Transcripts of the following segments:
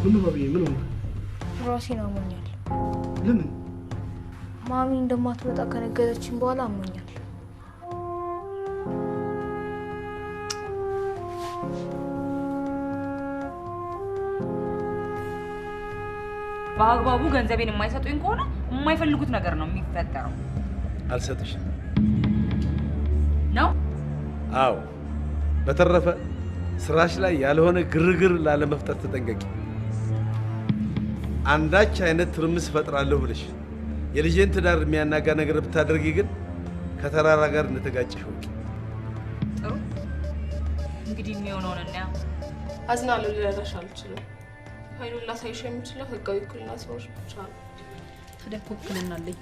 ምን ባብዬ ምን ሆነ? ራሴን አሞኛል። ለምን? ማሚ እንደማትመጣ ከነገረችኝ በኋላ አሞኛል። በአግባቡ ገንዘቤን የማይሰጡኝ ከሆነ የማይፈልጉት ነገር ነው የሚፈጠረው። አልሰጥሽም ነው? አዎ። በተረፈ ስራሽ ላይ ያልሆነ ግርግር ላለመፍጠር ተጠንቀቂ። አንዳች አይነት ትርምስ ፈጥራለሁ ብለሽ የልጄን ትዳር የሚያናጋ ነገር ብታደርጊ ግን ከተራራ ጋር እንደተጋጨሽ ወቂ። ጥሩ እንግዲህ የሚሆነውን እና አዝናለሁ። ልረዳሽ አልችልም። ኃይሉን ላሳይሽ የምችለው ህጋዊ ውክልና ሲኖርሽ ብቻ ነው። ታዲያ ውክልና አለኝ።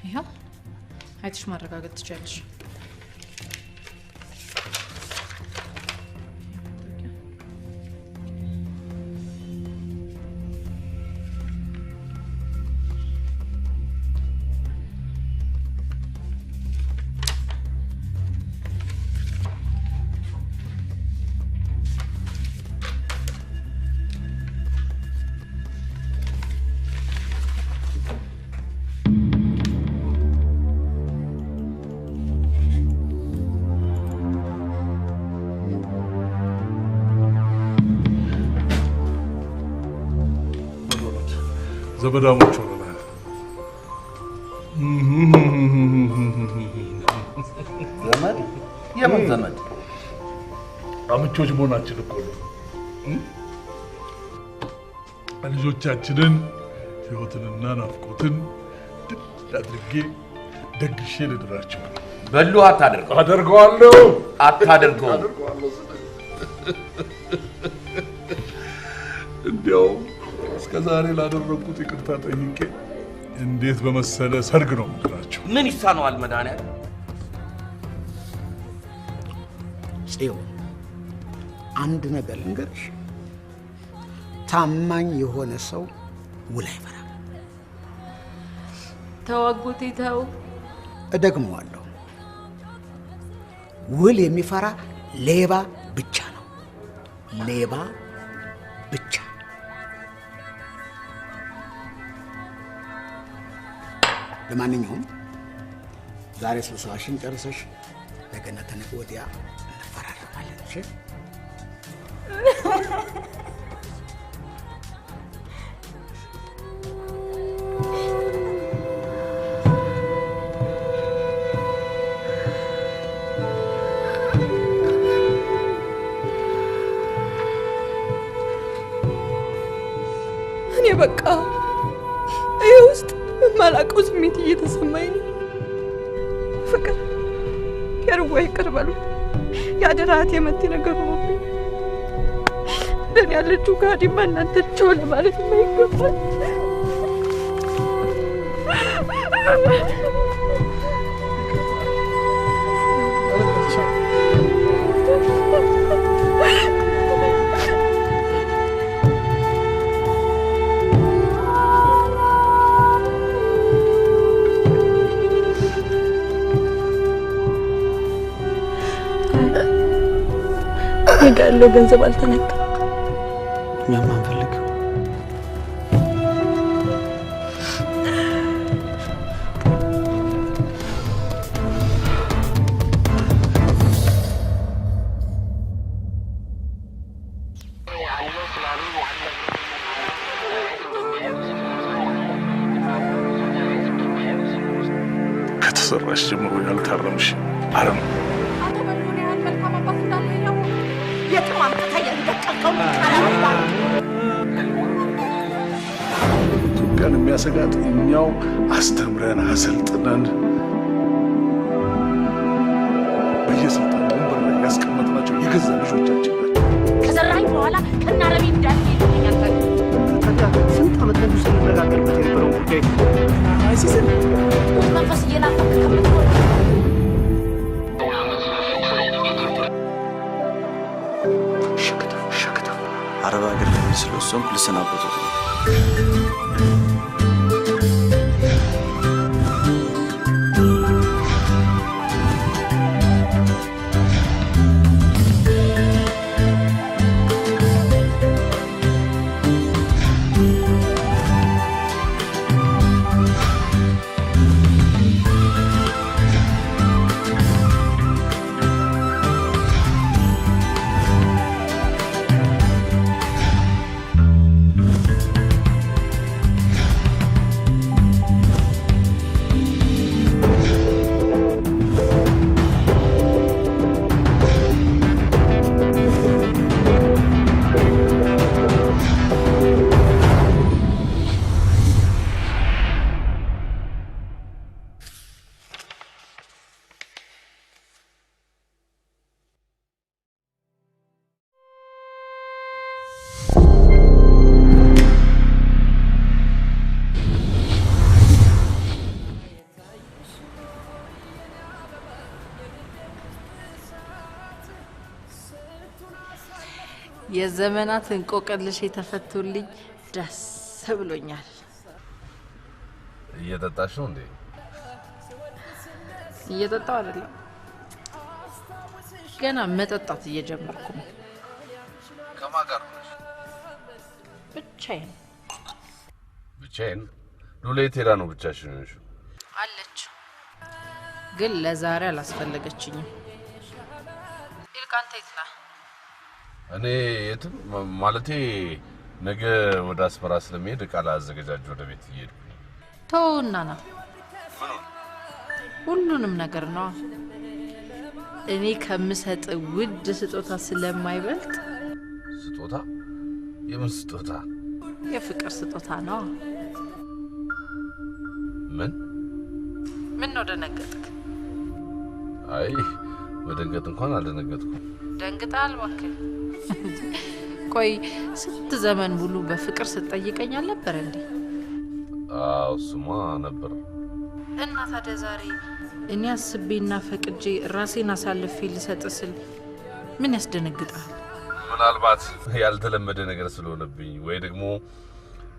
ይኸው አይተሽ ማረጋገጥ ትችያለሽ። ዘመዳሞች ሆነናል። ዘመድ? የምን ዘመድ? አምቾች መሆናችን እኮ ነው። ልጆቻችንን ህይወትንና ናፍቆትን ድል አድርጌ ደግሼ ልድራቸው። በሉ አታደርገው። አደርገዋለሁ። አታደርገው። እንዲያውም እስከዛሬ ላደረኩት ይቅርታ ጠይቄ እንዴት በመሰለ ሰርግ ነው የምድራቸው። ምን ይሳነዋል መድኃኒዓለም? ጽዮን አንድ ነገር ልንገርሽ፣ ታማኝ የሆነ ሰው ውል አይፈራም። ተው አጎቴ ተው። እደግመዋለሁ፣ ውል የሚፈራ ሌባ ብቻ ነው። ሌባ ብቻ። ለማንኛውም ዛሬ ስብሰባሽን ጨርሰሽ ነገና ተነገ ወዲያ እንፈራረማለን። እሺ? እኔ በቃ ይሄ ውስጥ ማላቀው ስሜት እየተሰማኝ ነው። ፍቅር የርዋ ይቅር በሉ። ያደራት የመቲ ነገር ነው። ለኔ ያለችው ጋዲማ እናንተ ጮል ማለት ነው ይገባል። ያለው ገንዘብ አልተነካ። እኛም አንፈልግም። ከተሰራሽ ጀምሮ ያልታረምሽ አረም ኢትዮጵያን የሚያሰጋት እኛው አስተምረን አሰልጥነን በየስልጣን ወንበር ላይ ያስቀመጥናቸው የገዛ ልጆቻችን ናቸው። ከዘራኝ በኋላ ከናረቢ እንዳትሄድ ስንት ዓመት ነው ስንነጋገርበት የነበረው ጉዳይ አይሲስን መንፈስ እየናፈቀ ከምትሆን አረብ ሀገር ለሚስለው እሱም ልሰናበቱት ነው። የዘመናት እንቆቅልሽ የተፈቱልኝ ደስ ብሎኛል። እየጠጣሽ ነው እንዴ? እየጠጣው አይደለም፣ ገና መጠጣት እየጀመርኩ ነው። ከማን ጋር ነሽ? ብቻዬን። ብቻዬን? ሉሌት ሄዳ ነው ብቻሽን ነሽ? አለች፣ ግን ለዛሬ አላስፈለገችኝም። ኢልካንተ የት ነህ? እኔ የትም ማለቴ ነገ ወደ አስመራ ስለሚሄድ ዕቃ ላዘገጃጅ ወደ ቤት እየሄድኩ ነው። ተውና ና። ሁሉንም ነገር ነው እኔ ከምሰጥ ውድ ስጦታ ስለማይበልጥ። ስጦታ? የምን ስጦታ? የፍቅር ስጦታ ነው። ምን ነው ደነገጥክ? አይ መደንገጥ እንኳን አልደነገጥኩም። ደንግጣል እባክህ። ቆይ ስንት ዘመን ሙሉ በፍቅር ስትጠይቀኝ አልነበር እንዴ? አዎ እሱማ ነበር። እና ታዲያ ዛሬ እኔ አስቤና ፈቅጄ ራሴን አሳልፌ ልሰጥ ስል ምን ያስደነግጣል? ምናልባት ያልተለመደ ነገር ስለሆነብኝ ወይ ደግሞ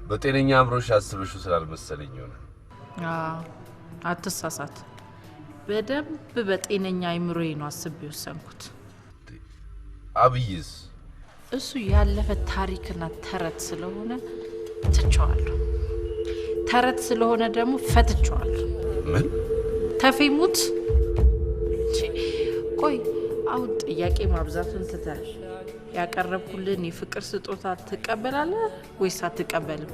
በጤነኛ አምሮሽ አስበሽው ስላልመሰለኝ ይሆናል። አትሳሳት። በደንብ በጤነኛ አይምሮዬ ነው አስቤ ወሰንኩት። አብይስ? እሱ ያለፈ ታሪክና ተረት ስለሆነ ትቼዋለሁ። ተረት ስለሆነ ደግሞ ፈትቼዋለሁ። ምን? ተፌሙት። ቆይ አሁን ጥያቄ ማብዛቱን ትተህ ያቀረብኩልን የፍቅር ስጦታ ትቀበላለህ ወይስ አትቀበልም?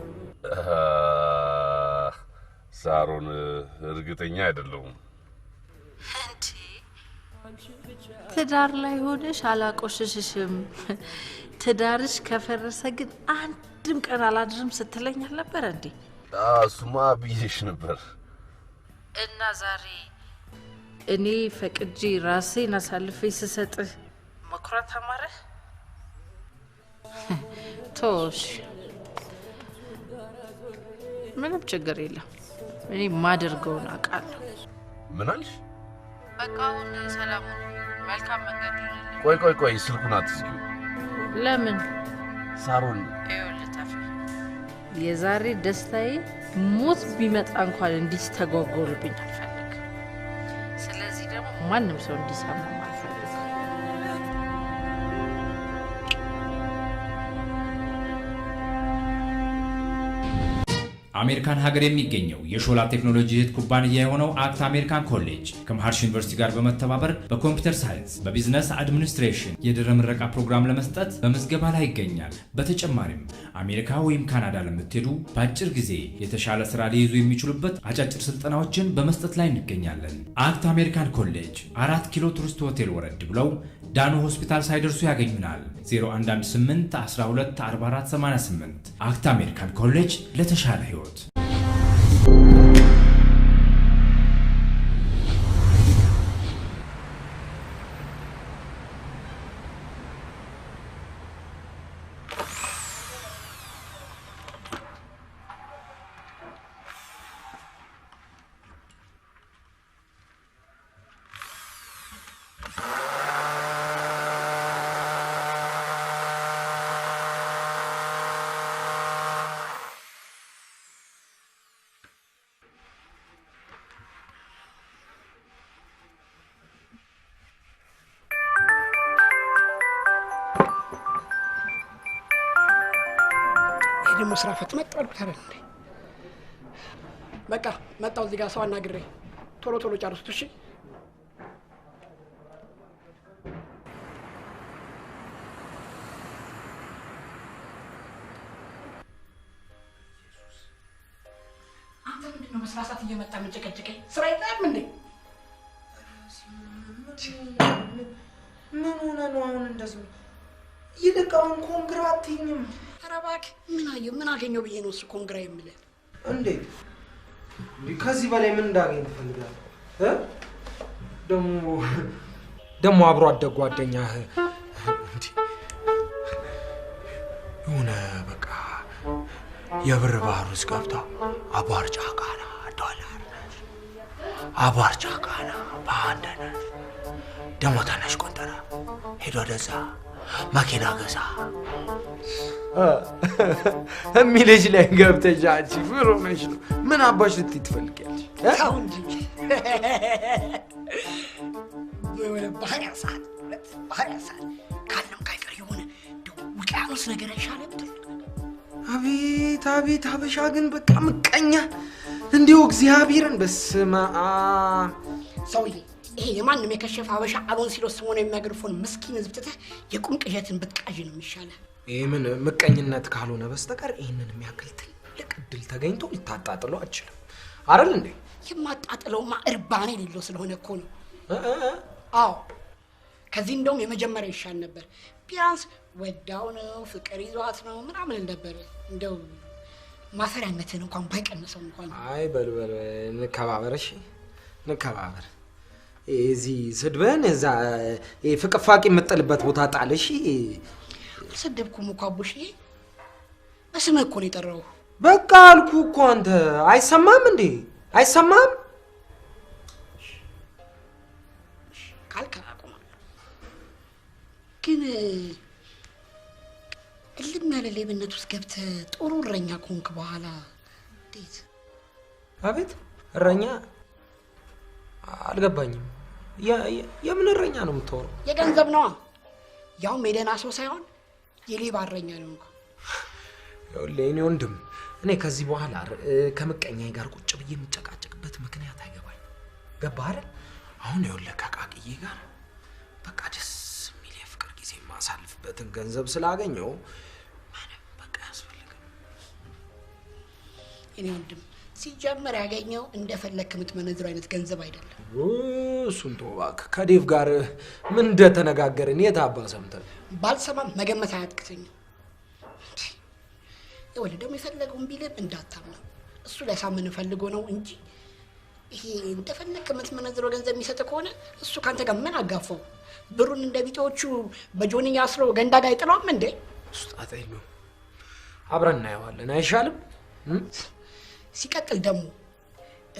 ሳሮን እርግጠኛ አይደለሁም። ትዳር ላይ ሆነሽ አላቆሽሽሽም፣ ትዳርሽ ከፈረሰ ግን አንድም ቀን አላድርም ስትለኝ አልነበረ እንዴ? እሱማ ብዬሽ ነበር። እና ዛሬ እኔ ፈቅጄ ራሴን አሳልፌ ስሰጥህ መኩራት አማረህ? ቶሽ ምንም ችግር የለም። እኔ ማደርገውን አውቃለሁ። ምን አልሽ? በቃ አሁን ሰላም መልካም መንገድ ይሁንልህ። ቆይ ስልኩን አትዝጊው። ለምን? ሳሮን ይኸውልህ ተፌ፣ የዛሬ ደስታዬ ሞት ቢመጣ እንኳን እንዲስተጓጎልብኝ አልፈልግም። ስለዚህ ደግሞ ማንም ሰው እንዲሰማም አልፈልግም። አሜሪካን ሀገር የሚገኘው የሾላ ቴክኖሎጂ እህት ኩባንያ የሆነው አክት አሜሪካን ኮሌጅ ከመሃርሽ ዩኒቨርሲቲ ጋር በመተባበር በኮምፒውተር ሳይንስ፣ በቢዝነስ አድሚኒስትሬሽን የድህረ ምረቃ ፕሮግራም ለመስጠት በምዝገባ ላይ ይገኛል። በተጨማሪም አሜሪካ ወይም ካናዳ ለምትሄዱ በአጭር ጊዜ የተሻለ ስራ ሊይዙ የሚችሉበት አጫጭር ስልጠናዎችን በመስጠት ላይ እንገኛለን። አክት አሜሪካን ኮሌጅ 4 ኪሎ ቱሪስት ሆቴል ወረድ ብለው ዳኖ ሆስፒታል ሳይደርሱ ያገኙናል። 0118 12 44 88 አክት አሜሪካን ኮሌጅ ለተሻለ ህይወት። ደግሞ ስራ ፈት መጣልኩት አይደል እንዴ? በቃ መጣው እዚህ ጋር ሰው አናግሬ ቶሎ ቶሎ ጨርሱት። እሺ አንተ ምንድነው መስራሳት እየመጣ መጨቀጨቀኝ? ስራ የለም እንዴ? ምን ሆነ ነው አሁን እንደዚህ? ይልቃውን ኮንግራ አትይኝም? ኧረ እባክህ ምን አገኘው ብዬ ነው እሱ ኮንግራ የምልህ? እንዴት ከዚህ በላይ ምን እንዳገኝ ትፈልጋለህ? ደግሞ አብሮ አደግ ጓደኛህ የሆነ በቃ የብር ባህር ውስጥ ገብታ አቧር ጫቃና ዶላር ነች፣ አቧር ጫቃና በአንድ ነች። ደግሞ ተነሽ ቆጠራ ሄዶ ወደዛ መኪና ገዛ የሚልሽ ላይ ገብተሽ አንቺ ፍሮ ነሽ ነው ምን አባሽ ልትይ ትፈልጊያለሽ? ተው እንጂ ባህር ያሳል ካለም ካይቀር የሆነ ውቅያኖስ ነገር አይሻልም? አቤት አቤት አበሻ ግን በቃ ምቀኛ እንዲሁ እግዚአብሔርን በስመ አብ ሰውዬ ይሄ የማንም የከሸፈ አበሻ አሎን ሲሎ ስሞን የሚያገርፎን ምስኪን ህዝብ ትተህ የቁም ቅዠትን ብትቃዥ ነው የሚሻለው። ይሄ ምን ምቀኝነት ካልሆነ በስተቀር ይሄንን የሚያክል ትልቅ እድል ተገኝቶ ልታጣጥለው አትችልም አይደል እንዴ? የማጣጥለውማ እርባኔ የሌለው ስለሆነ እኮ ነው። አዎ ከዚህ እንደውም የመጀመሪያ ይሻል ነበር። ቢያንስ ወዳው ነው ፍቅር ይዟት ነው ምናምን ነበር። እንደው ማፈሪያነትን እንኳን ባይቀንሰው እንኳን አይ በልበል እንከባበር። እሺ እንከባበር። እዚህ ስድበን እዛ ፍቅፋቂ የምጥልበት ቦታ ጣል። እሺ ሰደብኩም እኮ አቡሽ በስምህ እኮ ነው የጠራው። በቃ አልኩ እኮ አንተ አይሰማም እንዴ? አይሰማም ካልከራቁ ግን እልም ያለ ሌብነት ውስጥ ገብተህ ጥሩ እረኛ ከሆንክ በኋላ እንዴት? አቤት እረኛ አልገባኝም። የምን እረኛ ነው የምትወራው? የገንዘብ ነዋ። ያውም የደህና ሰው ሳይሆን የሌባ እረኛ ነው እንኳን። ይኸውልህ የእኔ ወንድም እኔ ከዚህ በኋላ ከምቀኛዬ ጋር ቁጭ ብዬ የምጨቃጨቅበት ምክንያት አይገባኝም። ገባህ አይደል? አሁን ይኸውልህ ከቃቅዬ ጋር በቃ ደስ የሚል የፍቅር ጊዜ ማሳልፍበትን ገንዘብ ስላገኘው ምንም በቃ ያስፈልግም። እኔ ወንድም ሲጀመር ያገኘው እንደፈለክ የምትመነዝረው አይነት ገንዘብ አይደለም። እሱን ተው እባክህ። ከዴቭ ጋር ምን እንደተነጋገርን የት አባ ሰምተን? ባልሰማም መገመት አያቅተኝም። ይኸውልህ ደግሞ የፈለገውን ቢልም እንዳታምነው። እሱ ሊያሳምን ፈልጎ ነው እንጂ ይሄ እንደፈለክ የምትመነዝረው ገንዘብ የሚሰጥ ከሆነ እሱ ካንተ ጋር ምን አጋፋው? ብሩን እንደ ቢጤዎቹ በጆንያ አስሮ ገንዳ ጋር አይጥለውም እንዴ? እሱ ጣጣ የለውም። አብረን እናየዋለን አይሻልም? ሲቀጥል ደግሞ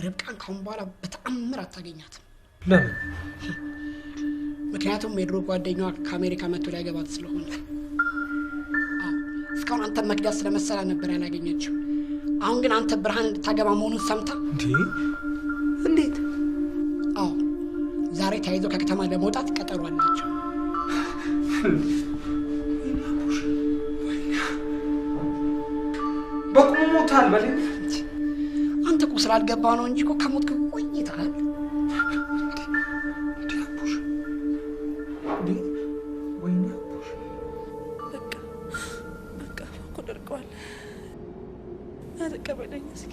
ርብቃን ካሁን በኋላ በተአምር አታገኛትም። ለምን? ምክንያቱም የድሮ ጓደኛዋ ከአሜሪካ መጥቶ ሊያገባት ስለሆነ። እስካሁን አንተ መክዳት ስለመሰላ ነበር ያላገኘችው። አሁን ግን አንተ ብርሃን እንድታገባ መሆኑን ሰምታ እንዴት? አዎ ዛሬ ተያይዞ ከከተማ ለመውጣት ቀጠሮ አላቸው። በቁሙ ሞታል በለኝ። አንተ እኮ ስላልገባ ነው እንጂ እኮ ከሞትክ ቆይተሃል። በቃ እኮ ደርቀዋል። ተቀበለኝ እስኪ።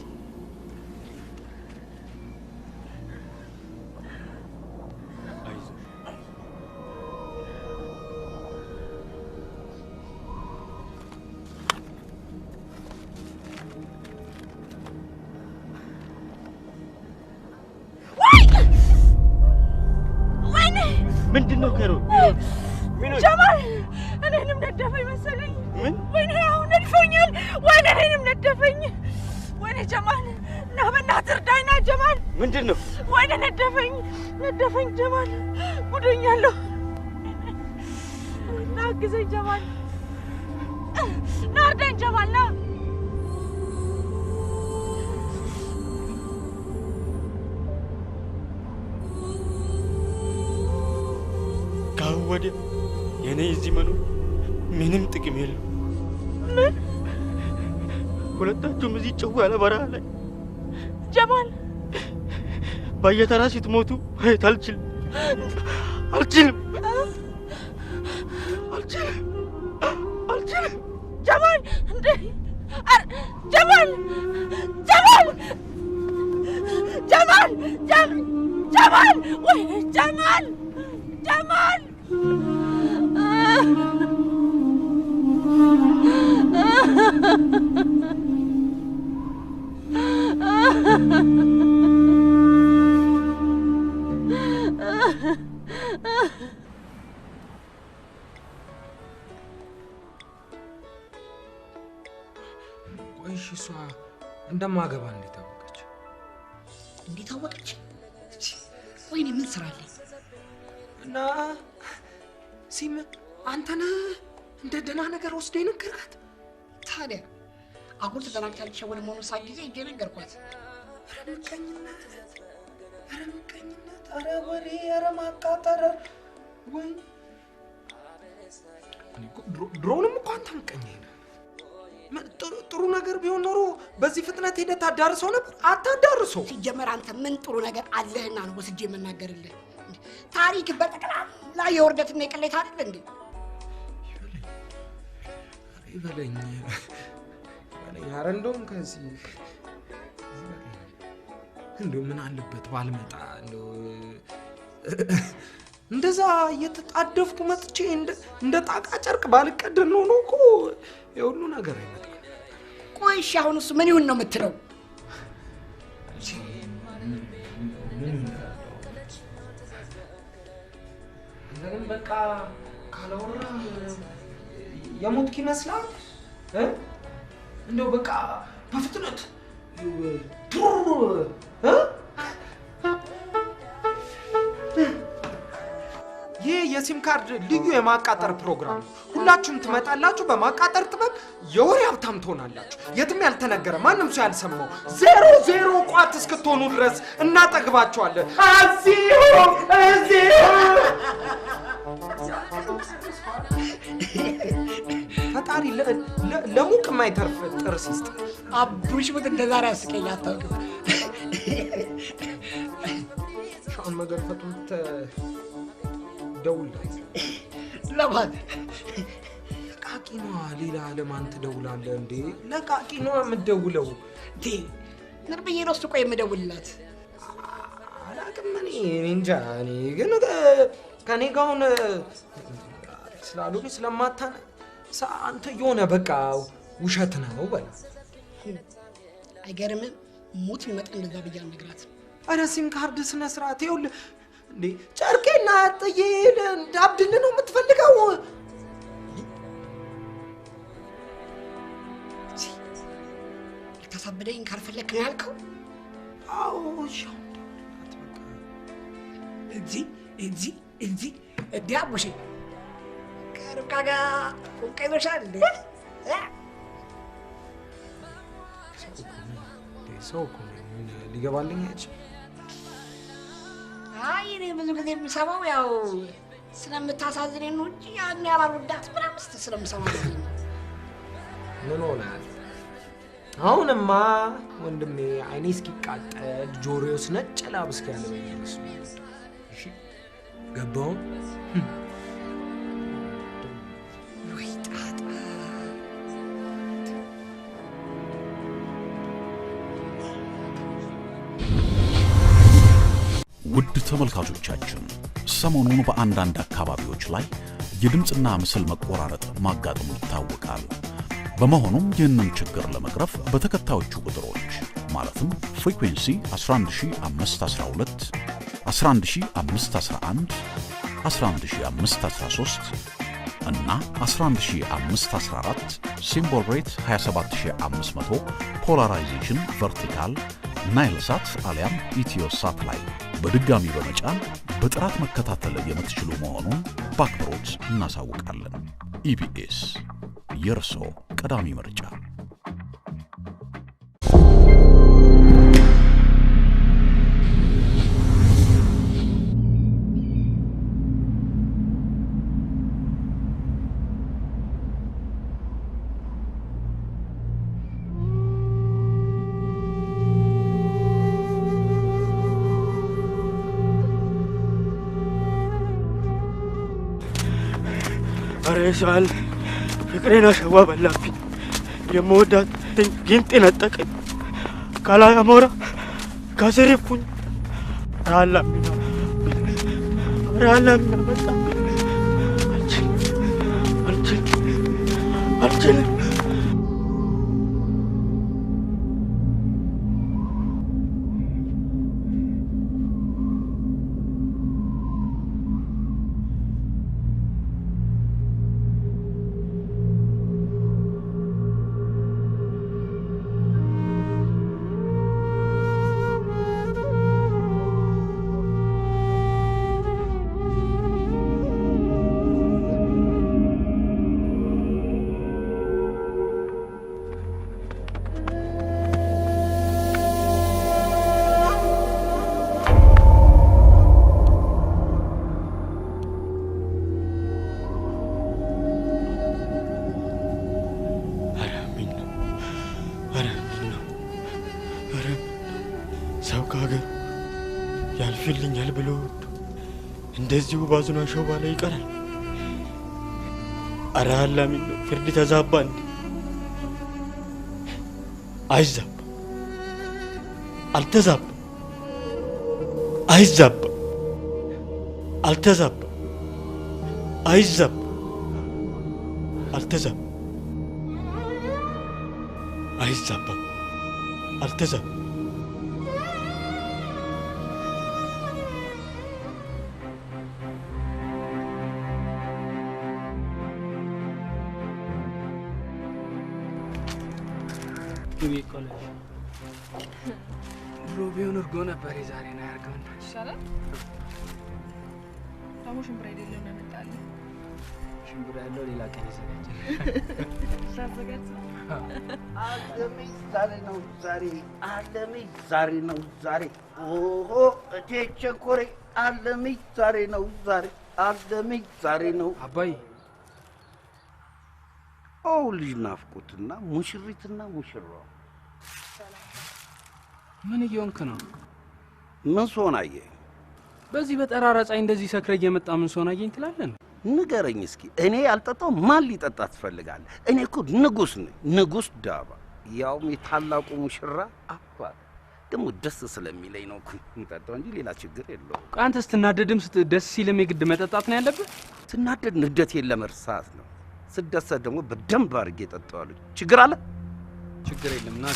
ምንድነው ከሩ? ጀማል እኔንም ነደፈኝ መሰለኝ። ምን? ወይኔ አሁን ነድፎኛል። ወይኔ እኔንም ነደፈኝ። ወይኔ ጀማል ና በእናትህ እርዳኝ ና ጀማል። ምንድነው? ወይኔ ነደፈኝ ጀማል። ጉዶኛለሁ። ና አግዘኝ ጀማል። ና እርዳኝ ጀማል ና። ካሁን ወዲያ የኔ እዚህ መኖር ምንም ጥቅም የለው። ምን? ሁለታችሁም እዚህ ጭው ያለ በረሃ ላይ ጀማል በየተራ ስትሞቱ ማየት አልችልም። ጀማል እንዴ! ጀማል ወይኔ ጀማል ቆይሽ እሷ እንደማገባ እንዴት አወቀች? እንዴት አወቀች? ወይኔ ምን ስራ አለኝ? እና አንተነ እንደ ደህና ነገር ወስደህ ነገርካት? ታዲያ አጉል ተደናግታለች ወደ መሆኑ ሳት ጊዜ እጄ ነገርኳት። ኧረ ምቀኝነት፣ ኧረ ወሬ፣ ኧረ ማቃጠር ወይ ድሮንም እኮ አንተ ምቀኛ ነህ። ጥሩ ነገር ቢሆን ኖሮ በዚህ ፍጥነት ሄደህ ታዳርሰው ነበር። አታዳርሰው። ሲጀመር አንተ ምን ጥሩ ነገር አለህና ነው ወስጄ የምናገርልህ? ታሪክ በጠቅላላ የውርደትና የቅሌት አይደል እንዴ? ይበለኝ። ኧረ እንደውም ከዚህ እንደው ምን አለበት ባልመጣ እንደው እንደዛ እየተጣደፍኩ መጥቼ እንደ ጣቃ ጨርቅ ባልቀደን ነው እኮ የሁሉ ነገር አይመጣም። ቆይ እሺ አሁን እሱ ምን ይሁን ነው የምትለው? ግን በቃ ካላወራ የሞትክ ይመስላል። እንደው በቃ በፍጥነት ይህ የሲም ካርድ ልዩ የማቃጠር ፕሮግራም ነው። ሁላችሁም ትመጣላችሁ። በማቃጠር ጥበብ የወሬ ሀብታም ትሆናላችሁ። የትም ያልተነገረ ማንም ሰው ያልሰማው 00 ቋት እስክትሆኑ ድረስ እናጠግባችኋለን። እዚሁ ፈጣሪ ለሙቅ የማይተርፍ ጥርስ ይስጥ። አቡሽ ምን እንደዛሬ ያስቀኝ አታውቅም። ሻውን መገርፈቱን ደውል ለማን ለቃቂኗ? ሌላ ለማን ትደውላለህ እንዴ? ለቃቂኗ የምትደውለው እንዴ? ምን ብዬ ነው እሱ ቆይ የምደውልላት? አላውቅም እኔ እንጃ። እኔ ግን ከኔ ጋር አሁን ስላሉኝ ስለማታነ አንተ የሆነ በቃ ውሸት ነው በላ። አይገርምም? ሙት ይመጣ እንደዛ ብዬ አልነግራትም። ኧረ ሲም ካርድ ስነ ስርዓት ይኸውልህ እንዴ ጨርቄና ጥዬ እንዳብድል ነው የምትፈልገው? ልታሳብደኝ ካልፈለክ ነው ያልከው? አዎ እዚህ ዲያቦሽ ከርብቃ ጋር ቁንቀ ይመሻል እንዴ? ሰው እኮ ሊገባልኝ አይችልም። አይ እኔ ብዙ ጊዜ የምሰማው ያው ስለምታሳዝነኝ ነው እንጂ ያን ያላልወዳት ምናምን ስለምሰማ ነው። ምን ሆነሃል? አሁንማ ወንድሜ አይኔ እስኪቃጠል ጆሮዬ ውስጥ ነጭ ላብ እስኪያለበኝ ድረስ እሺ ገባው? ወይ ጣጣ! ውድ ተመልካቾቻችን ሰሞኑን በአንዳንድ አካባቢዎች ላይ የድምጽና ምስል መቆራረጥ ማጋጠሙ ይታወቃል። በመሆኑም ይህንን ችግር ለመቅረፍ በተከታዮቹ ቁጥሮች ማለትም ፍሪኩዌንሲ 11512፣ 11511፣ 11513 እና 11514 ሲምቦል ሬት 27500 ፖላራይዜሽን ቨርቲካል ናይልሳት አሊያም ኢትዮሳት ላይ በድጋሚ በመጫን በጥራት መከታተል የምትችሉ መሆኑን በአክብሮት እናሳውቃለን። ኢቢኤስ የርሶ ቀዳሚ ምርጫ። አሬሳል ፍቅሬን አሸዋ በላብኝ። የምወዳት ጊንጥ ነጠቀኝ። ካላይ አሞራ ካሰሪኩኝ አላሚና በጣም አልችልም። እንደዚሁ ባዝኗ ሸዋ ላይ ይቀራል። አረ አላሚን ነው ፍርድ ተዛባ እንዴ? አይዛባ አልተዛባ አይዛባ አልተዛባ አይዛባ አልተዛባ አይዛባ አልተዛባ ሮቢዮን እርጎ ነበር ዛሬ ነው ያርገው ይሻላል። ደግሞ ሽምብራ አይደለም ነው መጣለ ሽምብራ ያለው ሌላ ቀን ይዘጋጃል። ሻዘጋጅ አለሚ ዛሬ ነው ዛሬ አለሚ ዛሬ ነው ዛሬ ኦሆ እቴ ቸኮሬ አለሚ ዛሬ ነው ዛሬ አለሚ ዛሬ ነው አባይ ልጅ ናፍቆትና ሙሽሪትና ሙሽራው ምን እየሆንክ ነው? ምን ሶናዬ በዚህ በጠራራ ፀሐይ እንደዚህ ሰክረ እየመጣ ምን ሶናዬን ትላለህ? ንገረኝ እስኪ እኔ ያልጠጣው ማን ሊጠጣ ትፈልጋለህ? እኔ እኮ ንጉስ ነኝ፣ ንጉስ ዳባ፣ ያውም የታላቁ ሙሽራ አባት። ደግሞ ደስ ስለሚለኝ ነው እኮ የምጠጣው እንጂ ሌላ ችግር የለውም። አንተ ስትናደድም ደስ ሲልም የግድ መጠጣት ነው ያለብህ? ስናደድ ንዴቴን ለመርሳት ነው። ስደሰት ደግሞ በደንብ አድርጌ እጠጣዋለሁ። ችግር አለ? ችግር የለም። ና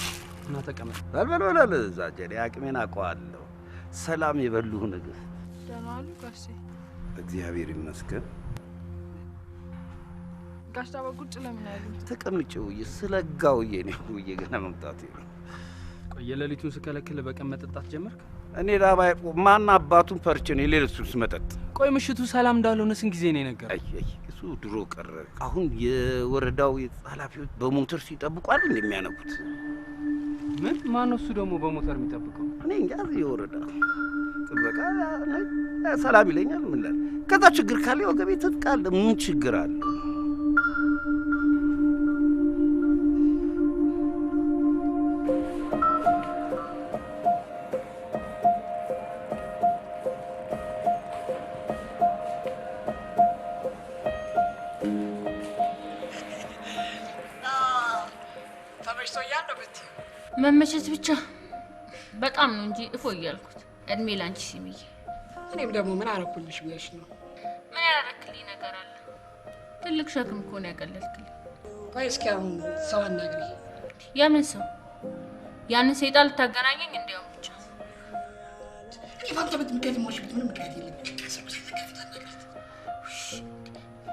ተቀመጥ። በልበልበል ዛጀሬ አቅሜን አውቀዋለሁ። ሰላም የበሉህ ንግሥት። ደህና ዋሉ ጋሼ? እግዚአብሔር ይመስገን። ጋሽ ዳባ ቁጭ ለምን ያሉ? ተቀምጬ ውዬ ስለጋውዬ ነው ውዬ ገና መምጣቴ ነው። ቆይ የሌሊቱን ስከለክል በቀን መጠጣት ጀመርክ? እኔ ዳባ ማን አባቱን ፈርቼ ነው የሌሊቱን መጠጥ? ቆይ ምሽቱ ሰላም እንዳልሆነ ስንት ጊዜ ነው የነገረው? አይ እሱ ድሮ ቀረ። አሁን የወረዳው ኃላፊዎች በሞተር ሲጠብቁ አይደል እንደሚያነቡት? ምን ማን ነው እሱ ደግሞ በሞተር የሚጠብቀው? እኔ እንጃ። የወረዳ ጥበቃ ሰላም ይለኛል። ምን ላል ከዛ ችግር ካለ ወገቤ ትጥቃለ። ምን ችግር አለ? መመቸት ብቻ በጣም ነው እንጂ እፎይ ያልኩት። እድሜ ላንቺ ሲሚዬ። እኔም ደግሞ ምን አረኩልሽ ብለሽ ነው? ምን ያደረክልኝ ነገር አለ? ትልቅ ሸክም እኮ ነው ያቀለልክልኝ። ቆይ እስኪ አሁን ሰው አናግሪ። የምን ሰው? ያንን ሰይጣን ልታገናኘኝ እንዲያው ብቻ። እኔ ፋንታ ምክንያት ምንም ምክንያት የለም።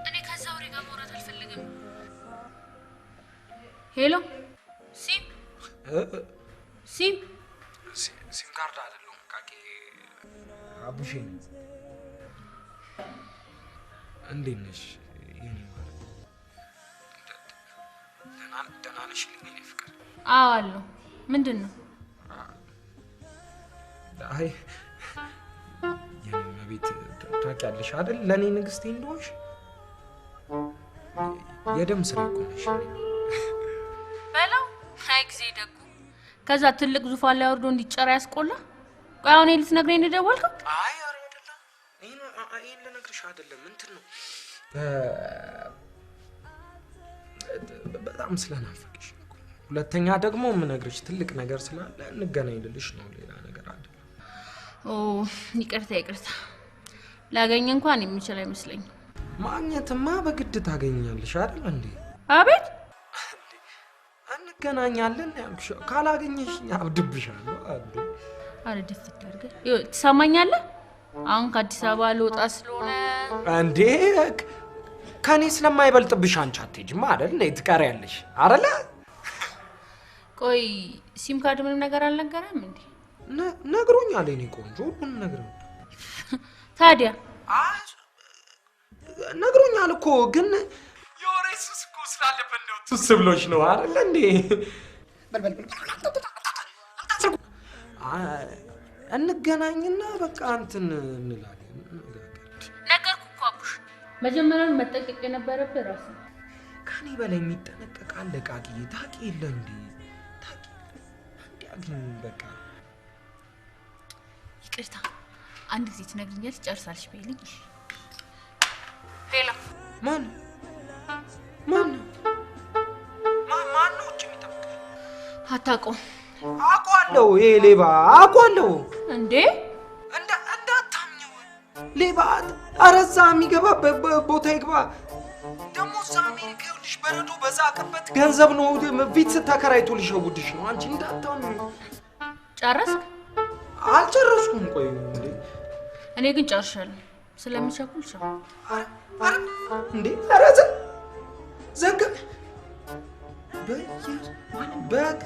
እኔ ከዛ ወሬ ጋር ማውራት አልፈልግም። ሄሎ ሲም ሲም ካርድ አይደለም ቃቂ አቡሽ እንዴት ነሽ የኔ ማለት ደህና ነሽ ልኝ ፍቅር? አዎ አለሁ። ምንድን ነው? አይ የኔ ቤት ታውቂያለሽ አይደል ለኔ ንግስቴ እንደሆንሽ የደም ስራ እኮ ነሽ በለው። አይ ጊዜ ደጉ ከዛ ትልቅ ዙፋን ላይ ወርዶ እንዲጨራ ያስቆላ። ቆይ አሁን ልትነግረኝ ነው የደወልከው? አይ ኧረ አይደለም። ይሄን ልነግርሽ አይደለም እንትን ነው በጣም ስለናፈቅሽ። ሁለተኛ ደግሞ የምነግርሽ ትልቅ ነገር ስላለ እንገናኝ ልልሽ ነው። ሌላ ነገር አይደለም። ይቅርታ። ላገኝ እንኳን የምችል አይመስለኝም። ማግኘትማ በግድ ታገኛለሽ አይደል እንዴ? አቤት እንገናኛለን ያልኩሽ። ካላገኘሽ አብድብሻለሁ። አረ ደፍት አድርገህ ትሰማኛለህ? አሁን ከአዲስ አበባ ልወጣ ስለሆነ እንዴ ከኔ ስለማይበልጥብሽ አንቺ አትሄጂማ አይደል? እንዴ ትቀሪያለሽ አይደል? ቆይ ሲም ካርድ ምንም ነገር አልነገረም እንዴ? ነግሮኛል የኔ ቆንጆ ሁሉንም ነገር። ታዲያ ነግሮኛል እኮ ግን የወሬ ሱስ እኮ ስላለበት ነው ቱስ ብሎሽ ነው አይደል እንዴ? እንገናኝና በቃ እንትን እንላለን። ነገርኩ እኮ አቡሽ፣ መጀመሪያውን መጠንቀቅ የነበረብህ ራስ ነው። ከኔ በላይ የሚጠነቀቅ አለ ቃቂዬ። ታውቂ የለ እንዴ? ታውቂ እንዴ? ግን በቃ ይቅርታ አንድ ጊዜ ትነግሪኛለሽ ጨርሳልሽ በይልኝ እሺ ሄሎ ማን ነው ውጭ የሚጠብቅ አታውቀውም አውቀዋለሁ ይሄ ሌባ አውቀዋለሁ እንዴ እንዳታምኘው ሌባ አረዛ የሚገባበት ቦታ ይግባ ደግሞ እዛ አሜሪካ ይኸውልሽ በረዶ በዛቀበት ገንዘብ ነው ቪት ተከራይቶ ሊሸውድሽ ነው አንቺ እንዳታምኚው ጨረስክ አልጨረስኩም ቆይ እንዴ እኔ ግን ጨርሻለሁ ስለምቸኩል ቻው እንዴ አረዛ ዘጋ በግ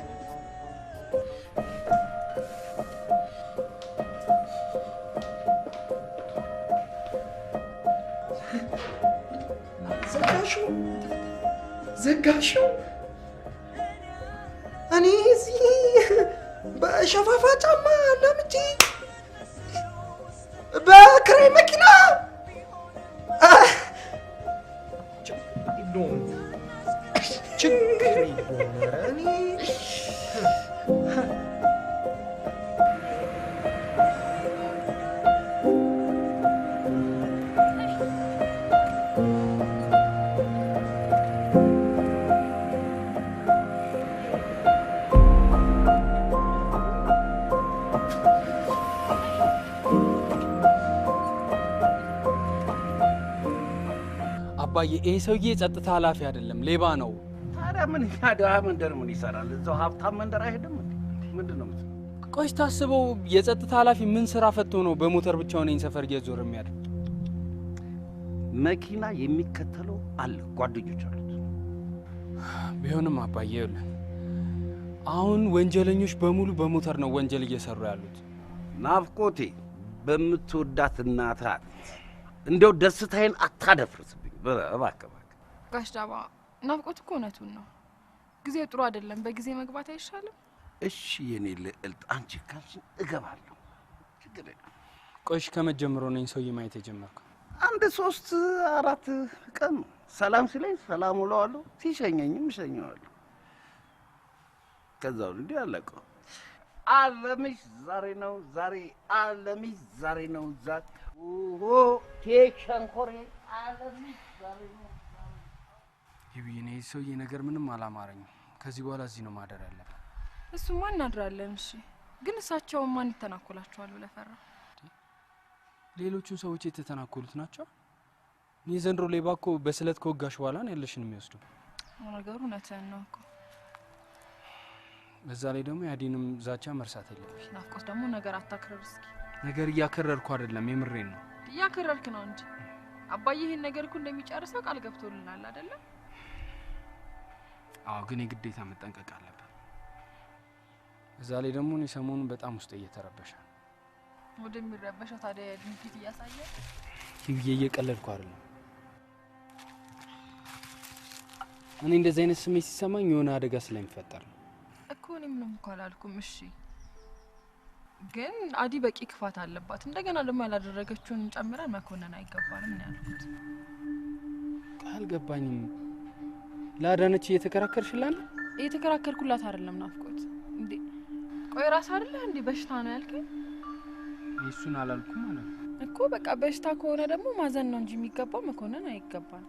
ዘጋሽው እኔ እዚህ በሸፋፋ ጫማ ለምጄ በክራይ መኪና ችግር የለውም አባዬ ይሄ ሰውዬ ጸጥታ ኃላፊ አይደለም ሌባ ነው ታዲያ ምን ያደሃ መንደር ምን ይሰራል እዛው ሀብታም መንደር አይሄድም እንዴ ምንድነው ቆይስ ታስበው የጸጥታ ኃላፊ ምን ስራ ፈቶ ነው በሞተር ብቻውን እኔን ሰፈር እየዞረ የሚያደርግ መኪና የሚከተለው አለ ጓደኞች አሉት ቢሆንም አባዬ ይኸውልህ አሁን ወንጀለኞች በሙሉ በሞተር ነው ወንጀል እየሰሩ ያሉት ናፍቆቴ በምትወዳት እናትህ እንደው ደስታዬን አታደፍርስብኝ እባክህ ጋሽ ዳባ ናፍቆት እኮ እውነቱን ነው ጊዜው ጥሩ አይደለም በጊዜ መግባት አይሻልም እሺ የኔ ልዕልት አንቺ ካልሽ እገባለሁ ችግር የለም ቆይሽ ከመጀመሩ ነኝ ሰውዬ ማየት የጀመርኩ አንድ 3-4 ቀን ሰላም ሲለኝ ሰላም ውለዋለሁ ሲሸኘኝም እሸኘዋለሁ ከዛው እንዲህ አለቀው ዓለምሽ ዛሬ ነው ዛሬ ዓለምሽ ዛሬ ነው ዛሬ ቴሸንኮሬ ዓለምሽ ዛሬ ነው ይብዬ ሰውዬ ነገር ምንም አላማረኝም ከዚህ በኋላ እዚህ ነው ማደር ያለብን እሱ ማን እናድራለን እሺ ግን እሳቸው ማን ይተናኮላቸዋል ብለህ ፈራ ሌሎቹን ሰዎች የተተናኮሉት ናቸው ዘንድሮ ሌባ እኮ በስለት ከወጋሽ በኋላ ነው ያለሽን የሚወስዱ ነገሩ እውነትህን ነው እኮ በዛ ላይ ደግሞ ያዲንም ዛቻ መርሳት የለብሽ ናፍቆት ደግሞ ነገር አታክረር እስኪ ነገር እያከረርኩ አይደለም የምሬን ነው እያከረርክ ነው እንጂ አባዬ ይሄን ነገር እኮ እንደሚጨርሰው ቃል ገብቶልናል አይደለ አዎ ግን የግዴታ መጠንቀቅ አለብን በዛ ላይ ደግሞ እኔ ሰሞኑን በጣም ውስጥ እየተረበሸ ወደሚረበሸው ታዲያ ድንፊት እያሳየ ይብዬ እየቀለድኩ አይደለም እኔ እንደዚህ አይነት ስሜት ሲሰማኝ የሆነ አደጋ ስለሚፈጠር ነው እኮ እኔ ምንም እንኳን አላልኩም እሺ ግን አዲ በቂ ክፋት አለባት እንደገና ደግሞ ያላደረገችውን ጨምረን መኮነን አይገባንም ነው ያልኩት ቃል ገባኝም ላዳነች እየተከራከርሽላል እየተከራከርኩላት አይደለም ናፍቆት እንዴ ቆይ ራስ አይደለ እንዴ በሽታ ነው ያልከኝ እሱን አላልኩም ማለት እኮ በቃ በሽታ ከሆነ ደግሞ ማዘን ነው እንጂ የሚገባው መኮነን አይገባም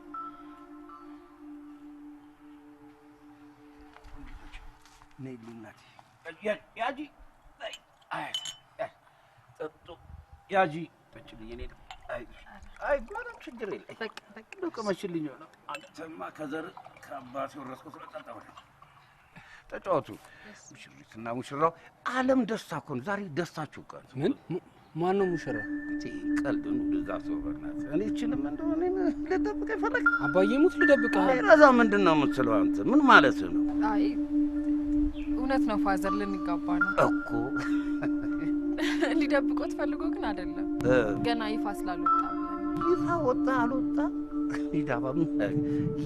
ነይልናት ያጂ ጠጡ ያጂ ተጭልኝ እኔ አይ ምንም ችግር የለም በቃ ለቀመችልኝ ነው አንተማ ከዘር ከአባቴ ወረስኩ ስለጠጣው ተጫወቱ ሙሽሪትና ሙሽራው ዓለም ደስታ እኮ ነው ዛሬ ደስታችሁ ቀን ምን ማን ነው ሙሽራው ቀልድ ነው እንደዛ ሰው በእናት እኔ እችንም እንደሆነ ልደብቅ ይፈልግ አባዬ ሙት ልደብቅ ረዛ ምንድነው የምትለው አንተ ምን ማለት ነው አይ እውነት ነው ፋዘር ልንጋባ ነው እኮ ሊደብቆት ፈልጎ ግን አይደለም ገና ይፋ ስላልወጣ ይፋ ወጣ አልወጣ ይዳባ ምን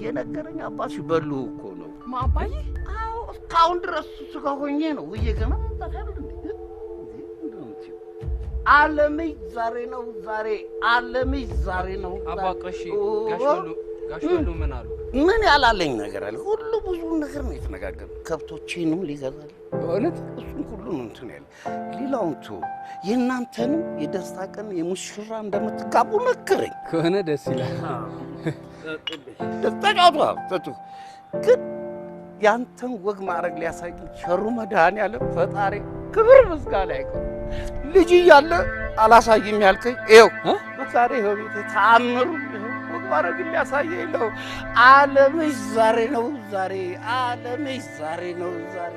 የነገረኝ አባትሽ በሉ እኮ ነው ማባዬ አዎ እስካሁን ድረስ እሱ ጋር ሆኜ ነው ወየገና ዓለምሽ ዛሬ ነው ዛሬ ዓለምሽ ዛሬ ነው አባቀሽ ጋሽሉ ጋሽ ወሉ ምን አሉ? ምን ያላለኝ ነገር አለ? ሁሉ ብዙ ነገር ነው የተነጋገርነው። ከብቶቼንም ሊገዛል በእውነት እሱን ሁሉ ነው እንትን ያለ። ሌላውን ተው፣ የእናንተንም የደስታ ቀን የሙሽራ እንደምትጋቡ ነግረኝ። ከሆነ ደስ ይላል። ተጫወቱ። ግን ያንተን ወግ ማድረግ ሊያሳይ ቸሩ መድኃኒዓለም ፈጣሪ ክብር ምስጋና ይሁን። ልጅ እያለ አላሳይም ያልከኝ ይኸው ዛሬ ይኸው ቤቴ ተአምሩ ወግ ማድረግ ሊያሳየኝ ነው። ዓለምሽ ዛሬ ነው ዛሬ፣ ዓለምሽ ዛሬ ነው ዛሬ።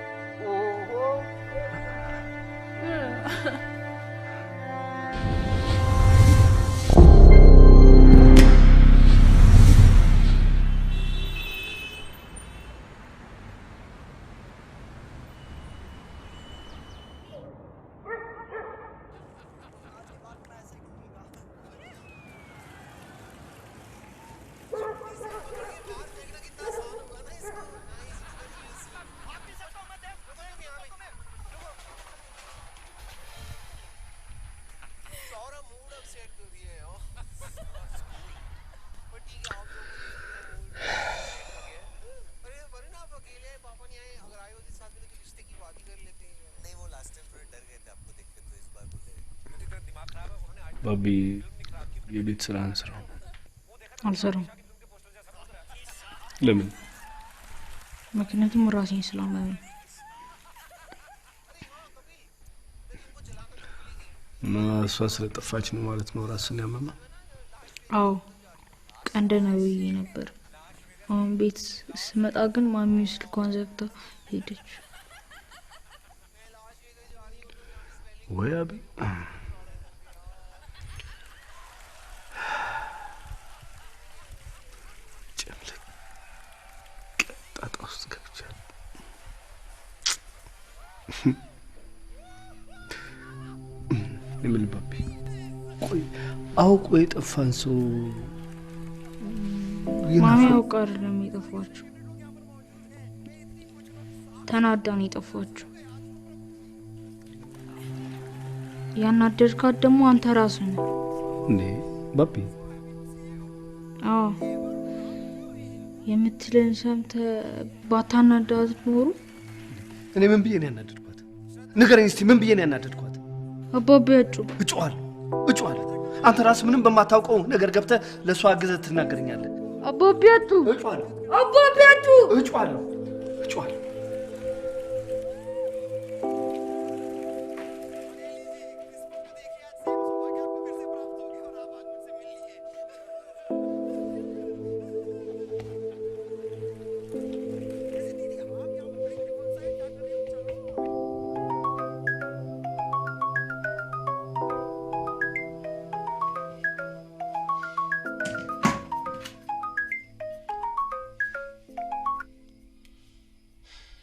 ባቢ የቤት ስራ አንስራው። አልሰራም። ለምን? ምክንያቱም ራሴን ስላመመኝ። እና እሷ ስለጠፋች ነው ማለት ነው ራስን ያመመ? አዎ ቀንደነብዬ ነበር። አሁን ቤት ስመጣ ግን ማሚ ስልኳን ዘግታ ሄደች። ወይ አቢ ለምን ባቢ? ቆይ አውቆ የጠፋን ሰው ማሚ አውቃ አይደለም የጠፋችው፣ ተናዳ ነው የጠፋችው። ያናደድካት ደግሞ አንተ ራስህ ነህ እንዴ ባቢ? አዎ የምትልን ሰምተህ ባታናዳት ኖሮ። እኔ ምን ብዬ ነው ያናደድኳት? ንገረኝ እስቲ ምን ብዬ ነው ያናደድኳት? አባቢ እጩዋል። አንተ ራስህ ምንም በማታውቀው ነገር ገብተህ ለሷ አግዘህ ትናገረኛለህ። አባቢ እጩዋል።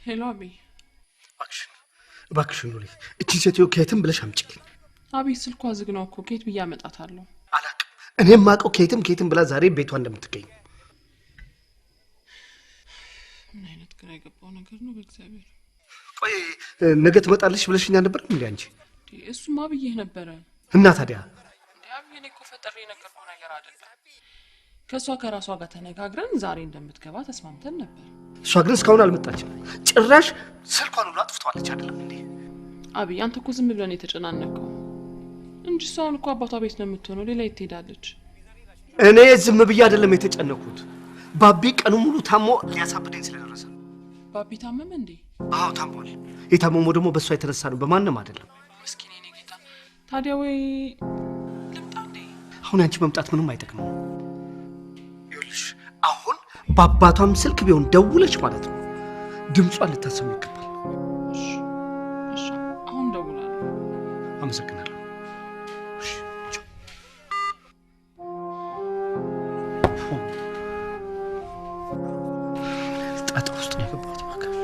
ሄሎ አቢ። እባክሽን ሉሊ፣ እቺ ሴትዮ ከየትም ብለሽ አምጪልኝ። አቢ ስልኳ ዝግ ነው እኮ፣ ከየት ብዬ አመጣታለሁ? አላውቅም። እኔም ማውቀው ከየትም ብላ ዛሬ ቤቷ እንደምትገኝ። ምን አይነት ግራ የገባው ነገር ነው በእግዚአብሔር። ቆይ ነገ ትመጣለሽ ብለሽኛ ነበር እንዴ አንቺ? እሱማ ብዬሽ ነበረ። እና ታዲያ አቢ እኔ እኮ ፈጠሬ የነገርኩህ ነገር አይደለም። ከሷ ከራሷ ጋር ተነጋግረን ዛሬ እንደምትገባ ተስማምተን ነበር። እሷ ግን እስካሁን አልመጣችም። ጭራሽ ስልኳን ሁሉ አጥፍቷለች አይደለም እንዴ? አቢ አንተ እኮ ዝም ብለን የተጨናነቀው እንጂ እሷን እኮ አባቷ ቤት ነው የምትሆነው፣ ሌላ የት ትሄዳለች? እኔ ዝም ብዬ አይደለም የተጨነኩት። ባቢ ቀኑ ሙሉ ታሞ ሊያሳብደኝ ስለደረሰ። ባቢ ታመመ እንዴ? አዎ ታሟል። የታመመው ደግሞ በእሷ የተነሳ ነው፣ በማንም አይደለም። ምስኪን የኔ ጌታ። ታዲያ ወይ ልምጣ እንዴ? አሁን አንቺ መምጣት ምንም አይጠቅምም። ይኸውልሽ አሁን በአባቷም ስልክ ቢሆን ደውለች ማለት ነው ድምጿን ልታሰሙ ይገባል። እሺ አሁን ደውላለሁ። አመሰግናለሁ። ጣጣ ውስጥ ነው የገባሁት። እባክህ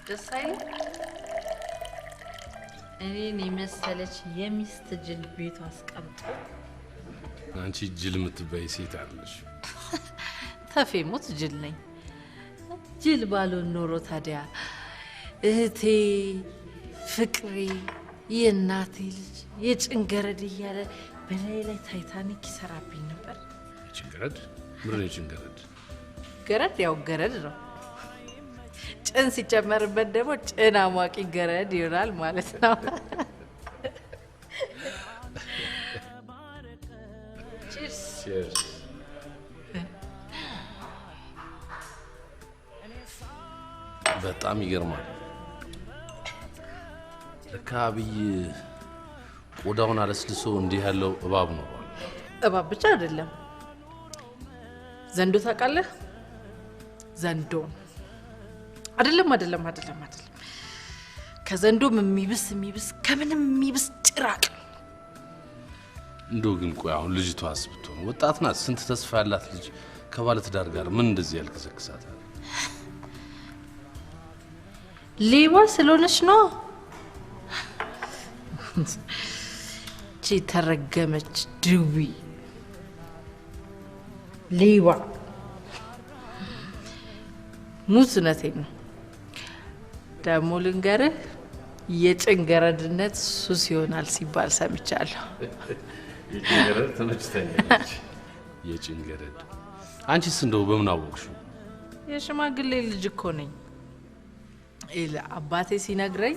ደስ አይልም? እኔን የመሰለች የሚስት ጅል ቤቷ አስቀምጦ። አንቺ ጅል የምትባይ ሴት አይደለሽ። ተፌሞት ጅል ነኝ። ጅል ባልሆን ኖሮ ታዲያ እህቴ ፍቅሬ የእናቴ ልጅ የጭንገረድ እያለ በላይ ላይ ታይታኒክ ይሰራብኝ ነበር። የጭንገረድ ምን የጭንገረድ? ገረድ ያው ገረድ ነው። ጭን ሲጨመርበት ደግሞ ጭን አሟቂ ገረድ ይሆናል ማለት ነው። ቺርስ ቺርስ። በጣም ይገርማል። ለካ አብይ ቆዳውን አለስልሶ እንዲህ ያለው እባብ ነው። እባብ ብቻ አይደለም፣ ዘንዶ ታውቃለህ? ዘንዶ አይደለም። ከዘንዶም የሚብስ ከምንም የሚብስ ጭራቅ። እንደው ግን ቆይ አሁን ልጅቷስ ብትሆን ወጣት ናት፣ ስንት ተስፋ ያላት ልጅ ከባለ ትዳር ጋር ምን እንደዚህ ያልከሰከሳታል? ሌባ ስለሆነች ነው። እቺ ተረገመች ድዊ ሌባ። ሙት እውነቴን ነው። ደግሞ ልንገርህ የጭንገረድነት ሱስ ይሆናል ሲባል ሰምቻለሁ። የጭንገረድ ተመችተኛለች። የጭንገረድ አንቺስ እንደው በምን አወቅሽው? የሽማግሌ ልጅ እኮ ነኝ። አባቴ ሲነግረኝ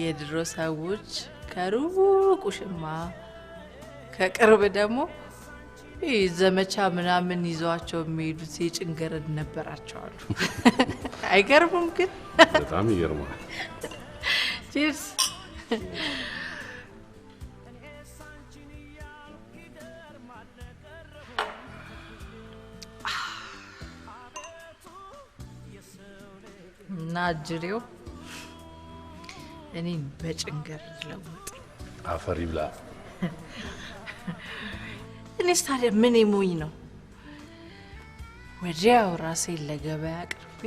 የድሮ ሰዎች ከሩቅ ውሽማ ከቅርብ ደግሞ ዘመቻ ምናምን ይዘዋቸው የሚሄዱት የጭንገረድ ነበራቸዋሉ። አይገርምም? ግን በጣም ይገርማል። ቺርስ። እና ጅሬው እኔን በጭንገረድ ለውጥ አፈር ይብላ። እኔስ ታዲያ ምን ሞኝ ነው? ወዲያው ራሴን ለገበያ አቅርቤ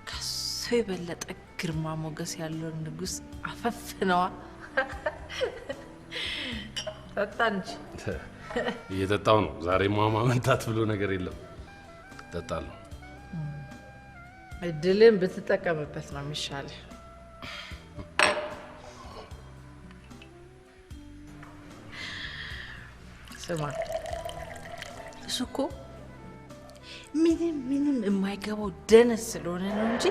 ከሱ የበለጠ ግርማ ሞገስ ያለውን ንጉስ አፈፍነዋ። ጠጣ እንጂ። እየጠጣው ነው። ዛሬ ማማመንታት ብሎ ነገር የለም። ጠጣለሁ። እድልን ብትጠቀምበት ነው የሚሻለው። ስማ፣ እሱ እኮ ምንም የማይገባው ደነስ ስለሆነ ነው እንጂ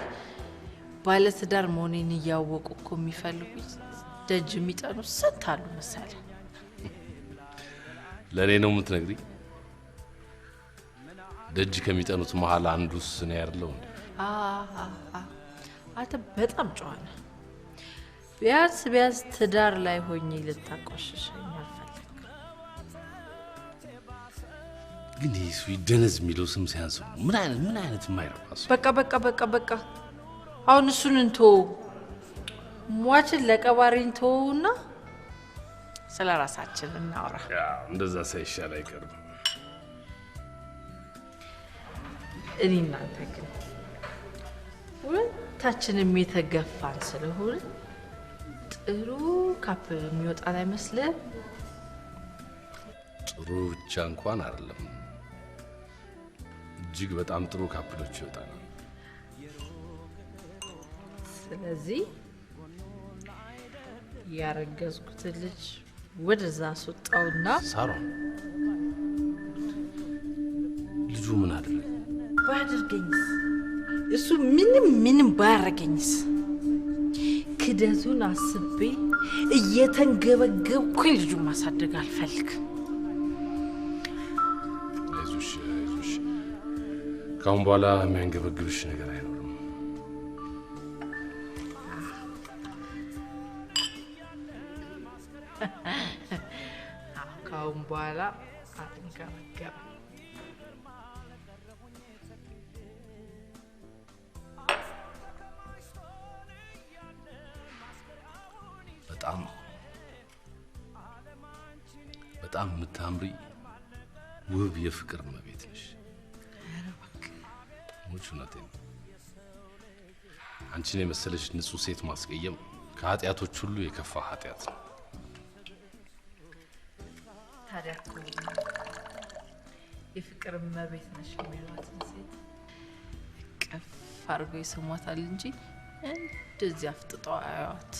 ባለትዳር መሆኔን እያወቁ እኮ የሚፈልጉት ደጅ የሚጠኑ ስንት አሉ መሰለህ። ለእኔ ነው የምትነግሪኝ? ደጅ ከሚጠኑት መሀል አንዱስ እኔ አይደለሁ እንዴ? አንተ በጣም ጨዋ ነህ። ቢያንስ ትዳር ላይ ሆኜ ልታቆሽሸኝ አልፈለግም። ግን ይሱ ይደነዝ የሚለው ስም ሲያንሰው ምን አይነት የማይረባ ሰው። በቃ አሁን እሱን እንቶ ሟችን ለቀባሪ እንተውና ስለ ራሳችን እናወራ። እንደዛ ሳይሻል አይቀርም። እኔ እናንተ ግን ሁለታችንም የተገፋን ስለሆነ ጥሩ ካፕ የሚወጣን አይመስልም? ጥሩ ብቻ እንኳን አይደለም፣ እጅግ በጣም ጥሩ ካፕሎች ይወጣል። ስለዚህ ያረገዝኩትን ልጅ ወደዛ አስወጣውና ሳሮ ልጁ ምን አደረገ? ባያደርገኝስ? እሱ ምንም ባያረገኝስ? ክደቱን አስቤ እየተንገበገብኩኝ ልጁን ማሳደግ አልፈልግም። አይዞሽ፣ ካሁን በኋላ የሚያንገበግብሽ ነገር አይኖርም። ካሁን በኋላ አንገበገብም። በጣም የምታምሪ ውብ የፍቅር እመቤት ነሽ። ሙቹ ናቴን አንቺን የመሰለሽ ንጹህ ሴት ማስቀየም ከኃጢአቶች ሁሉ የከፋ ኃጢአት ነው። ታዲያ የፍቅር መቤት ነሽ የሚሏትን ሴት ቀፍ አድርገው ይሰሟታል እንጂ እንደዚህ አፍጥጠው አያዋት።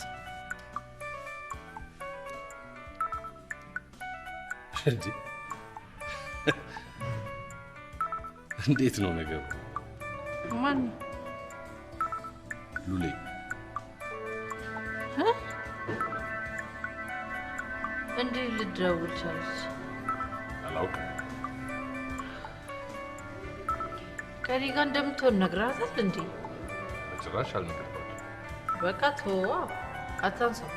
እንዴት ነው ነገሩ? ማን ሉሌ? እንዴ ልደውል ቻለች? አላውቅም። ከኔ ጋር እንደምትሆን ነግራታል እንዴ? ጭራሽ አልነገርኳትም። በቃ ተዋ አታንሳው።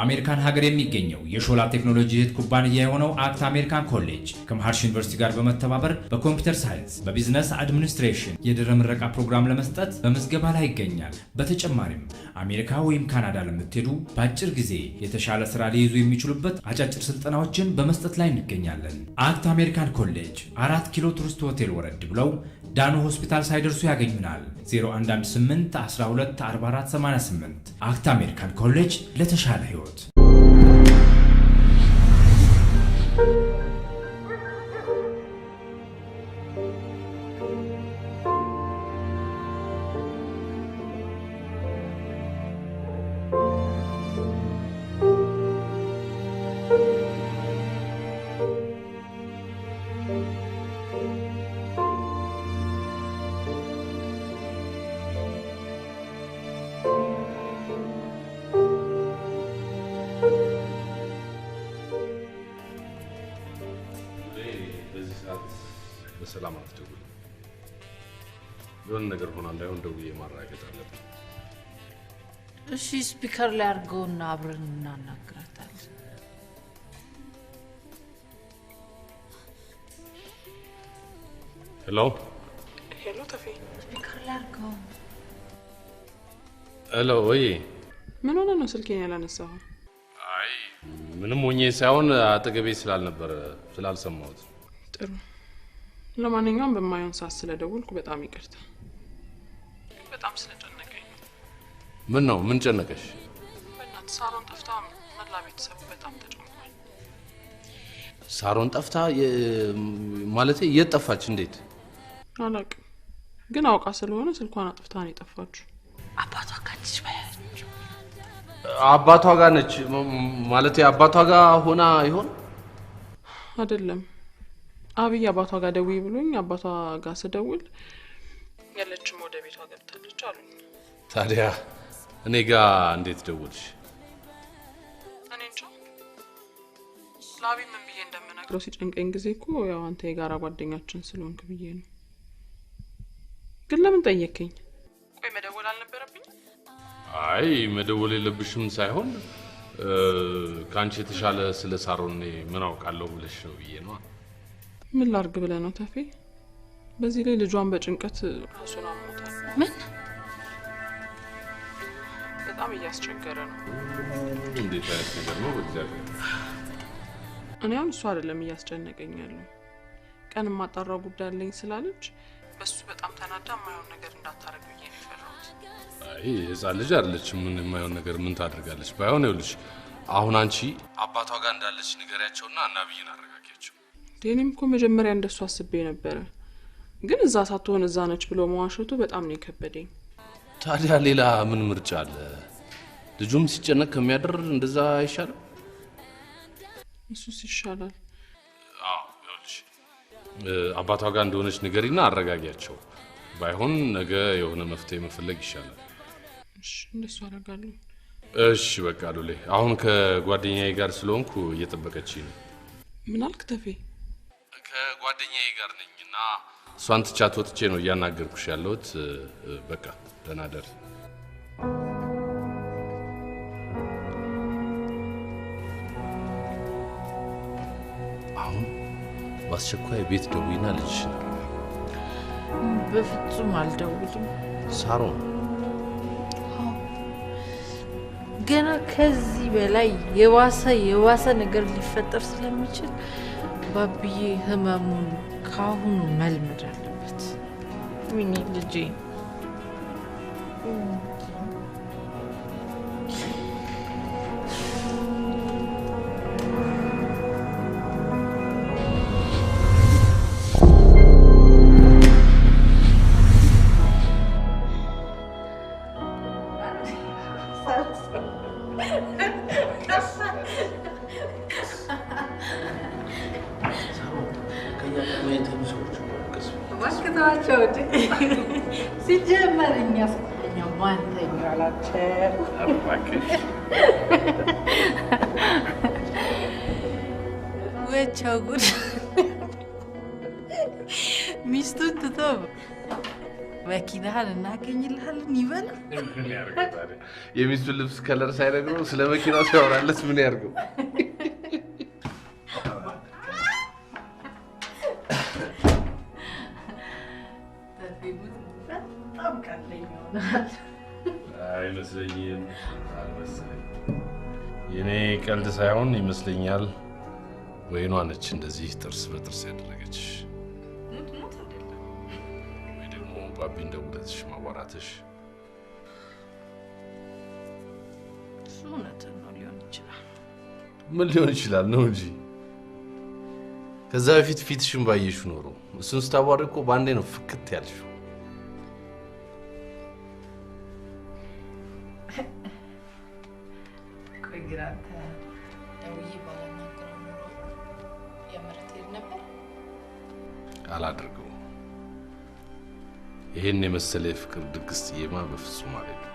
አሜሪካን ሀገር የሚገኘው የሾላ ቴክኖሎጂ እህት ኩባንያ የሆነው አክት አሜሪካን ኮሌጅ ከመሃርሽ ዩኒቨርሲቲ ጋር በመተባበር በኮምፒውተር ሳይንስ፣ በቢዝነስ አድሚኒስትሬሽን የድህረ ምረቃ ፕሮግራም ለመስጠት በምዝገባ ላይ ይገኛል። በተጨማሪም አሜሪካ ወይም ካናዳ ለምትሄዱ በአጭር ጊዜ የተሻለ ስራ ሊይዙ የሚችሉበት አጫጭር ስልጠናዎችን በመስጠት ላይ እንገኛለን። አክት አሜሪካን ኮሌጅ 4 ኪሎ ቱሪስት ሆቴል ወረድ ብለው ዳኖ ሆስፒታል ሳይደርሱ ያገኙናል። 0118 12 44 88 አክት አሜሪካን ኮሌጅ ለተሻለ ህይወት። በሰላም አትደውል። የሆነ ነገር ሆና እንዳይሆን ደውዬ ማረጋገጥ አለብኝ። እሺ ስፒከር ላይ አድርገውና አብረን እናናግራታለን። ሄሎ ሄሎ፣ ተፌ ስፒከር ላይ አድርገው። ሄሎ፣ ወይ ምን ሆነ ነው ስልኬን ያላነሳው? አይ ምንም ሆኜ ሳይሆን አጠገቤ ስላልነበረ ስላልሰማሁት። ጥሩ። ለማንኛውም በማይሆን ሰዓት ስለደወልኩ በጣም ይቅርታ። በጣም ስለጨነቀኝ ነው። ምን ነው? ምን ጨነቀሽ? በእናትህ ሳሮን ጠፍታ መላ ቤተሰቡ በጣም ተጨንቋል። ሳሮን ጠፍታ ማለቴ የት ጠፋች? እንዴት? አላውቅም፣ ግን አውቃ ስለሆነ ስልኳን አጥፍታ ነው የጠፋችው። አባቷ ጋር ነች ባያችሁ። አባቷ ጋር ነች ማለቴ አባቷ ጋር ሆና ይሆን? አይደለም፣ አብይ አባቷ ጋር ደውይ ብሎኝ አባቷ ጋር ስደውል ያለችም ወደ ቤቷ ገብታለች አሉኝ። ታዲያ እኔ ጋር እንዴት ደውልሽ? እኔ እንጃ። ለአብይ ምን ብዬ እንደምነግረው ሲጨንቀኝ ጊዜ እኮ ያው አንተ የጋራ ጓደኛችን ስለሆንክ ብዬ ነው። ግን ለምን ጠየከኝ? ቆይ መደወል አልነበረብኝ? አይ መደወል የለብሽም ሳይሆን ካንቺ የተሻለ ስለ ሳሮን ምን አውቃለሁ ብለሽ ነው ብዬ ነው። ምን ላርግ ብለህ ነው ተፌ? በዚህ ላይ ልጇን በጭንቀት ራሱን አሞታል። ምን? በጣም እያስቸገረ ነው። እንዴት አይነት ነገር ነው? በእግዚአብሔር እኔ አሁን እሱ አይደለም እያስጨነቀኝ ያለው፣ ቀን የማጣራው ጉዳይ አለኝ ስላለች በሱ በጣም ተናዳ የማይሆን ነገር እንዳታረግ ብዬ ነው የፈራሁት። አይ ህፃን ልጅ አይደለችም። ምን የማይሆን ነገር ምን ታደርጋለች? ባይሆን ይኸውልሽ አሁን አንቺ አባቷ ጋር እንዳለች ንገሪያቸውና አናብይን አረጋጊያቸው። እኔም እኮ መጀመሪያ እንደሱ አስቤ ነበረ፣ ግን እዛ ሳትሆን እዛ ነች ብሎ መዋሸቱ በጣም ነው የከበደኝ። ታዲያ ሌላ ምን ምርጫ አለ? ልጁም ሲጨነቅ ከሚያደር እንደዛ አይሻልም? እሱስ ይሻላል። አዎ ይኸውልሽ አባቷ ጋር እንደሆነች ንገሪና አረጋጊያቸው። ባይሆን ነገ የሆነ መፍትሄ መፈለግ ይሻላል። እሺ እንደሱ አደርጋለሁ። እሺ በቃ ሉሌ፣ አሁን ከጓደኛዬ ጋር ስለሆንኩ እየጠበቀችኝ ነው። ምን አልክ ተፌ? ከጓደኛዬ ጋር ነኝና እሷን ትቻት ወጥቼ ነው እያናገርኩሽ ያለሁት። በቃ ደህና ደር። አሁን በአስቸኳይ ቤት ደውይና ልጅሽን። በፍጹም አልደውልም ሳሮን። ገና ከዚህ በላይ የዋሰ ነገር ሊፈጠር ስለሚችል ባብዬ ህመሙን ካሁኑ መልመድ አለበት። ሚኒ ልጄ ሲጀመር እኛ ፍቅረኛ ማንተኛ አላቸው። ወቸው ጉድ ሚስቱን ትቶ መኪናህን እናገኝልሃለን ይበል። የሚስቱን ልብስ ከለር ሳይነግረው ስለ መኪናው ሲያወራለት ምን ያርገው? አይመስለኝም የኔ ቀልድ ሳይሆን ይመስለኛል ወይኗ ነች እንደዚህ ጥርስ በጥርስ ያደረገች ወይ ደግሞ ባቢ እንደውለትሽ ማዋራትሽ እውነትን ነው ሊሆን ይችላል። ምን ሊሆን ይችላል ነው እንጂ ከዛ በፊት ፊትሽን ባየሽ ኖሮ እሱን ስታዋሪ እኮ ባንዴ ነው ፍክት ያልሽው። ግራንተ ደውዬ ባለናገረው ኖሮ የምርት ሄድ ነበር። አላደርገውም። ይሄን የመሰለ የፍቅር ድግስ ጥዬማ በፍጹም አልሄድም።